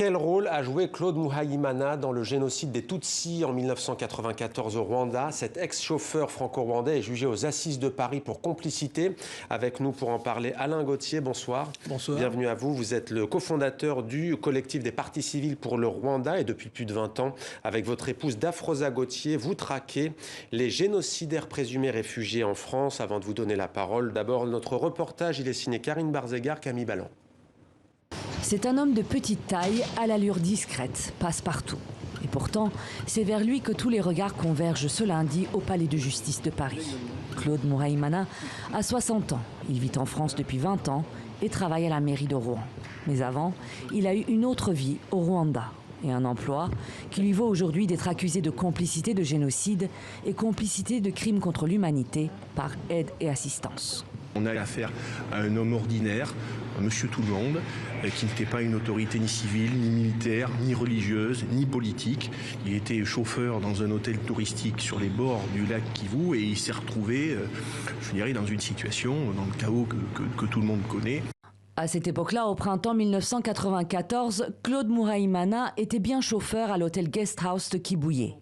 Quel rôle a joué Claude Muhayimana dans le génocide des Tutsis en 1994 au Rwanda? Cet ex-chauffeur franco-rwandais est jugé aux Assises de Paris pour complicité. Avec nous pour en parler, Alain Gauthier, bonsoir. Bonsoir. Bienvenue à vous. Vous êtes le cofondateur du collectif des partis civils pour le Rwanda et depuis plus de 20 ans, avec votre épouse Dafrosa Gauthier, vous traquez les génocidaires présumés réfugiés en France. Avant de vous donner la parole, d'abord notre reportage, il est signé Karine Barzegar, Camille Ballan. C'est un homme de petite taille, à l'allure discrète, passe-partout. Et pourtant, c'est vers lui que tous les regards convergent ce lundi au Palais de justice de Paris. Claude Muhayimana a 60 ans. Il vit en France depuis 20 ans et travaille à la mairie de Rouen. Mais avant, il a eu une autre vie au Rwanda et un emploi qui lui vaut aujourd'hui d'être accusé de complicité de génocide et complicité de crimes contre l'humanité par aide et assistance. On a affaire à un homme ordinaire, un monsieur tout le monde, qui n'était pas une autorité ni civile, ni militaire, ni religieuse, ni politique. Il était chauffeur dans un hôtel touristique sur les bords du lac Kivu et il s'est retrouvé, je dirais, dans une situation, dans le chaos que tout le monde connaît. À cette époque-là, au printemps 1994, Claude Muhayimana était bien chauffeur à l'hôtel Guest House de Kibuye.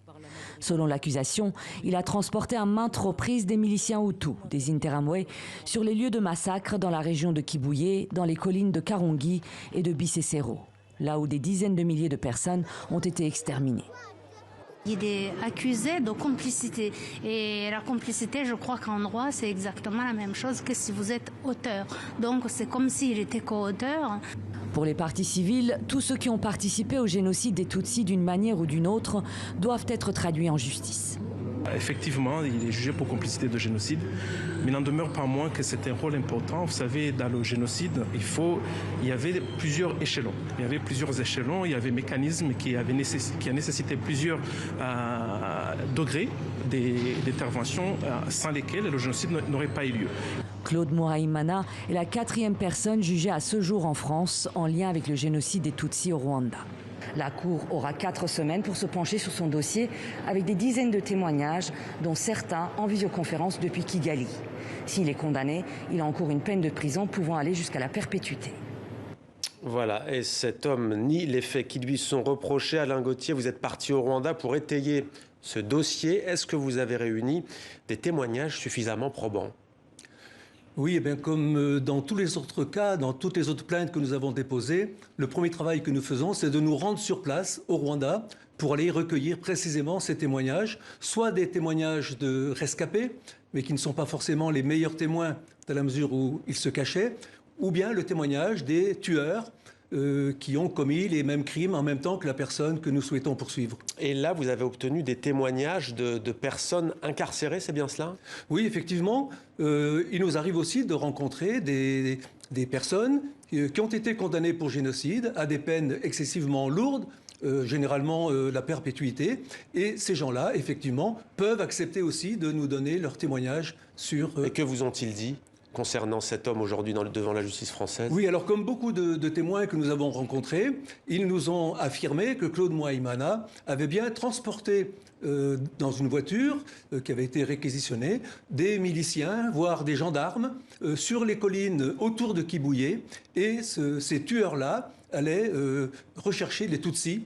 Selon l'accusation, il a transporté à maintes reprises des miliciens Hutus, des Interamwe, sur les lieux de massacre dans la région de Kibuye, dans les collines de Karongi et de Bisesero, là où des dizaines de milliers de personnes ont été exterminées. Il est accusé de complicité. Et la complicité, je crois qu'en droit, c'est exactement la même chose que si vous êtes auteur. Donc c'est comme s'il était co-auteur. Pour les partis civils, tous ceux qui ont participé au génocide des Tutsis d'une manière ou d'une autre doivent être traduits en justice. Effectivement, il est jugé pour complicité de génocide, mais il n'en demeure pas moins que c'est un rôle important. Vous savez, dans le génocide, il y avait plusieurs échelons. Il y avait plusieurs échelons, il y avait un mécanisme qui a nécessité plusieurs degrés d'intervention sans lesquels le génocide n'aurait pas eu lieu. Claude Muhayimana est la 4e personne jugée à ce jour en France en lien avec le génocide des Tutsis au Rwanda. La Cour aura 4 semaines pour se pencher sur son dossier avec des dizaines de témoignages, dont certains en visioconférence depuis Kigali. S'il est condamné, il encourt une peine de prison pouvant aller jusqu'à la perpétuité. Voilà, et cet homme nie les faits qui lui sont reprochés. Alain Gauthier, vous êtes parti au Rwanda pour étayer ce dossier. Est-ce que vous avez réuni des témoignages suffisamment probants ? Oui, et bien comme dans tous les autres cas, dans toutes les autres plaintes que nous avons déposées, le premier travail que nous faisons, c'est de nous rendre sur place au Rwanda pour aller recueillir précisément ces témoignages, soit des témoignages de rescapés, mais qui ne sont pas forcément les meilleurs témoins dans la mesure où ils se cachaient, ou bien le témoignage des tueurs qui ont commis les mêmes crimes en même temps que la personne que nous souhaitons poursuivre. Et là, vous avez obtenu des témoignages de personnes incarcérées, c'est bien cela ? Oui, effectivement. Il nous arrive aussi de rencontrer des personnes qui ont été condamnées pour génocide à des peines excessivement lourdes, généralement la perpétuité. Et ces gens-là, effectivement, peuvent accepter aussi de nous donner leurs témoignages sur... Et que vous ont-ils dit concernant cet homme aujourd'hui devant la justice française? Oui, alors comme beaucoup de témoins que nous avons rencontrés, ils nous ont affirmé que Claude Muhayimana avait bien transporté dans une voiture qui avait été réquisitionnée des miliciens, voire des gendarmes, sur les collines autour de Kibuye. Et ces tueurs-là allaient rechercher les Tutsis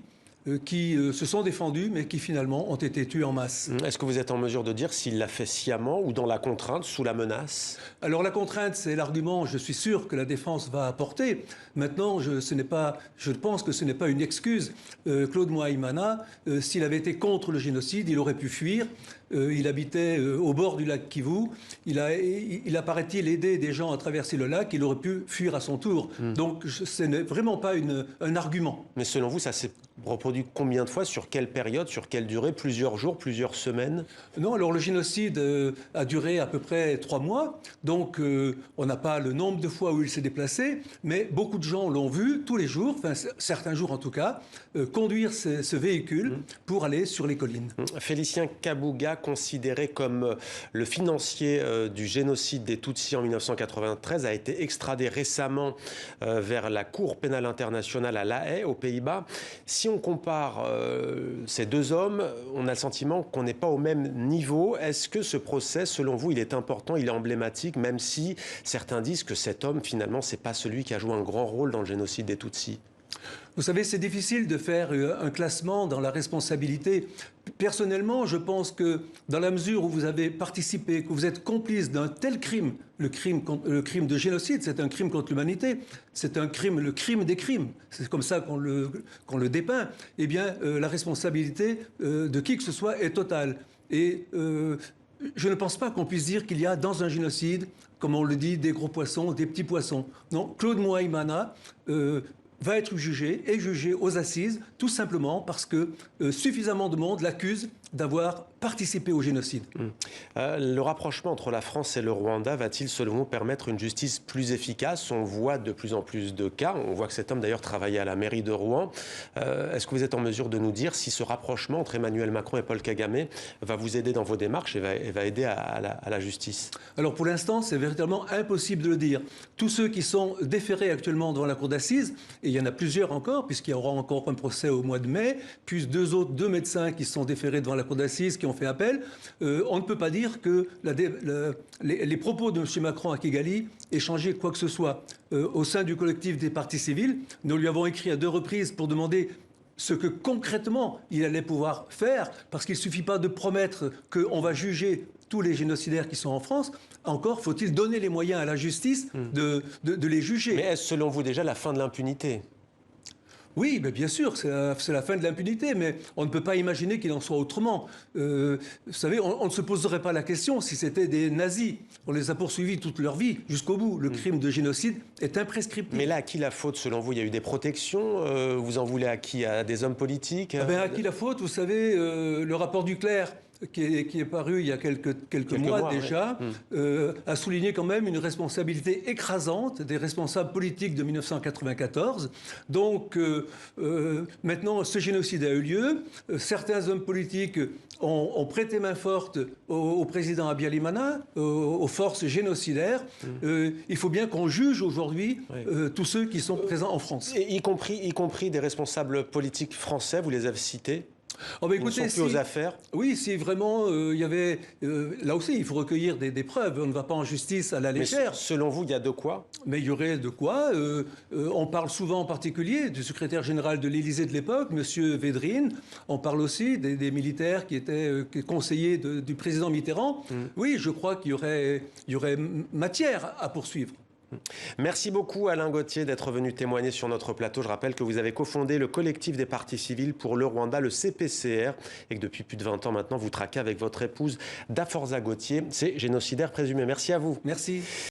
qui se sont défendus, mais qui finalement ont été tués en masse. Est-ce que vous êtes en mesure de dire s'il l'a fait sciemment ou dans la contrainte, sous la menace? Alors la contrainte, c'est l'argument, je suis sûr, que la défense va apporter. Maintenant, je pense que ce n'est pas une excuse. Claude Muhayimana, s'il avait été contre le génocide, il aurait pu fuir. Il habitait au bord du lac Kivu. Il a paraît-il, aidé des gens à traverser le lac. Il aurait pu fuir à son tour. Donc ce n'est vraiment pas un argument. Mais selon vous, ça s'est reproduit combien de fois? Sur quelle période? Sur quelle durée? Plusieurs jours? Plusieurs semaines? Non, alors le génocide a duré à peu près 3 mois. Donc on n'a pas le nombre de fois où il s'est déplacé. Mais beaucoup de gens l'ont vu tous les jours, enfin certains jours en tout cas, conduire ce véhicule pour aller sur les collines. Félicien Kabuga, considéré comme le financier du génocide des Tutsis en 1993, a été extradé récemment vers la Cour pénale internationale à La Haye, aux Pays-Bas. Si on compare ces deux hommes, on a le sentiment qu'on n'est pas au même niveau. Est-ce que ce procès, selon vous, il est important, il est emblématique, même si certains disent que cet homme, finalement, c'est pas celui qui a joué un grand rôle dans le génocide des Tutsis? Vous savez, c'est difficile de faire un classement dans la responsabilité. Personnellement, je pense que dans la mesure où vous avez participé, que vous êtes complice d'un tel crime, le crime de génocide, c'est un crime contre l'humanité, c'est un crime, le crime des crimes, c'est comme ça qu'on le dépeint, eh bien, la responsabilité de qui que ce soit est totale. Et je ne pense pas qu'on puisse dire qu'il y a dans un génocide, comme on le dit, des gros poissons, des petits poissons. Non, Claude Mouaïmana va être jugé aux assises, tout simplement parce que suffisamment de monde l'accuse d'avoir participé au génocide. Le rapprochement entre la France et le Rwanda va-t-il, selon vous, permettre une justice plus efficace? On voit de plus en plus de cas. On voit que cet homme, d'ailleurs, travaillait à la mairie de Rouen. Est-ce que vous êtes en mesure de nous dire si ce rapprochement entre Emmanuel Macron et Paul Kagame va vous aider dans vos démarches et va aider à la justice? Alors, pour l'instant, c'est véritablement impossible de le dire. Tous ceux qui sont déférés actuellement devant la cour d'assises, et il y en a plusieurs encore, puisqu'il y aura encore un procès au mois de mai, puis deux médecins qui sont déférés devant la cour d'assises, qui ont fait appel, on ne peut pas dire que les propos de M. Macron à Kigali aient changé quoi que ce soit. Au sein du collectif des partis civils, nous lui avons écrit à 2 reprises pour demander ce que concrètement il allait pouvoir faire, parce qu'il ne suffit pas de promettre qu'on va juger tous les génocidaires qui sont en France. Encore faut-il donner les moyens à la justice de les juger. Mais est-ce selon vous déjà la fin de l'impunité? Oui, mais bien sûr, c'est la fin de l'impunité, mais on ne peut pas imaginer qu'il en soit autrement. Vous savez, on ne se poserait pas la question si c'était des nazis. On les a poursuivis toute leur vie, jusqu'au bout. Le crime de génocide est imprescriptible. Mais là, à qui la faute, selon vous? Il y a eu des protections. Vous en voulez à qui? À des hommes politiques? À qui la faute? Vous savez, le rapport du clerc, qui est paru il y a quelques mois déjà, a souligné quand même une responsabilité écrasante des responsables politiques de 1994. Donc maintenant, ce génocide a eu lieu. Certains hommes politiques ont prêté main forte au président Abiyalimana, aux forces génocidaires. Il faut bien qu'on juge aujourd'hui tous ceux qui sont présents en France. Et y compris des responsables politiques français, vous les avez cités? Écoutez, ils ne sont plus aux affaires. Oui, si vraiment il y avait... là aussi, il faut recueillir des preuves. On ne va pas en justice à la légère. Mais selon vous, il y a de quoi? Mais il y aurait de quoi. On parle souvent en particulier du secrétaire général de l'Élysée de l'époque, M. Védrine. On parle aussi des militaires qui étaient conseillers du président Mitterrand. Oui, je crois qu'il y aurait matière à poursuivre. Merci beaucoup Alain Gauthier d'être venu témoigner sur notre plateau. Je rappelle que vous avez cofondé le collectif des partis civils pour le Rwanda, le CPCR, et que depuis plus de 20 ans maintenant, vous traquez avec votre épouse Daforza Gauthier, ces génocidaires présumés. Merci à vous. Merci.